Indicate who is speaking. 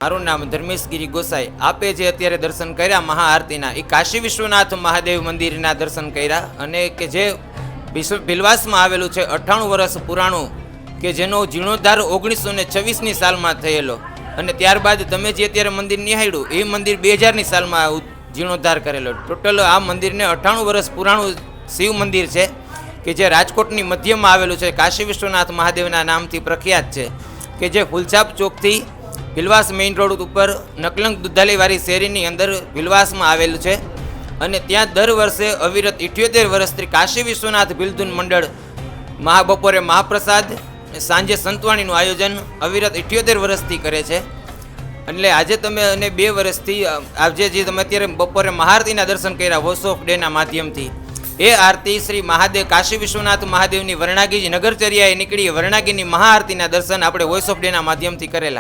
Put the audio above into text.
Speaker 1: મારું નામ ધર્મેશગીરી ગોસાઈ. આપે જે અત્યારે દર્શન કર્યા મહાઆરતીના, એ કાશી વિશ્વનાથ મહાદેવ મંદિરના દર્શન કર્યા, અને કે જે ભીલવાસમાં આવેલું છે, 98 વર્ષ પુરાણું, કે જેનો જીર્ણોદ્ધાર 1926ની સાલમાં થયેલો. અને ત્યારબાદ તમે જે અત્યારે મંદિર નિહાળ્યું, એ મંદિર 2000ની સાલમાં જીર્ણોદ્ધાર કરેલો. ટોટલ આ મંદિરને 98 વર્ષ પુરાણું શિવ મંદિર છે, કે જે રાજકોટની મધ્યમાં આવેલું છે. કાશી વિશ્વનાથ મહાદેવના નામથી પ્રખ્યાત છે, કે જે ફૂલછાપ ચોકથી ભીલવાસ મેઇન રોડ ઉપર નકલંગ દુધાલીવાળી શેરીની અંદર ભીલવાસમાં આવેલું છે. અને ત્યાં દર વર્ષે અવિરત 78 વર્ષથી કાશી વિશ્વનાથ ભીલધૂન મંડળ બપોરે મહાપ્રસાદ, સાંજે સંતવાણીનું આયોજન અવિરત 78 વર્ષથી કરે છે. એટલે આજે તમે અને 2 વર્ષથી આજે જે તમે અત્યારે બપોરે મહાઆરતીના દર્શન કર્યા વોઇસ ઓફ ડેના માધ્યમથી, એ આરતી શ્રી મહાદેવ કાશી વિશ્વનાથ મહાદેવની વર્ણાગી નગરચર્યાએ નીકળી વર્ણાગીની મહાઆરતીના દર્શન આપણે વોઇસ ઓફ ડેના માધ્યમથી કરેલા.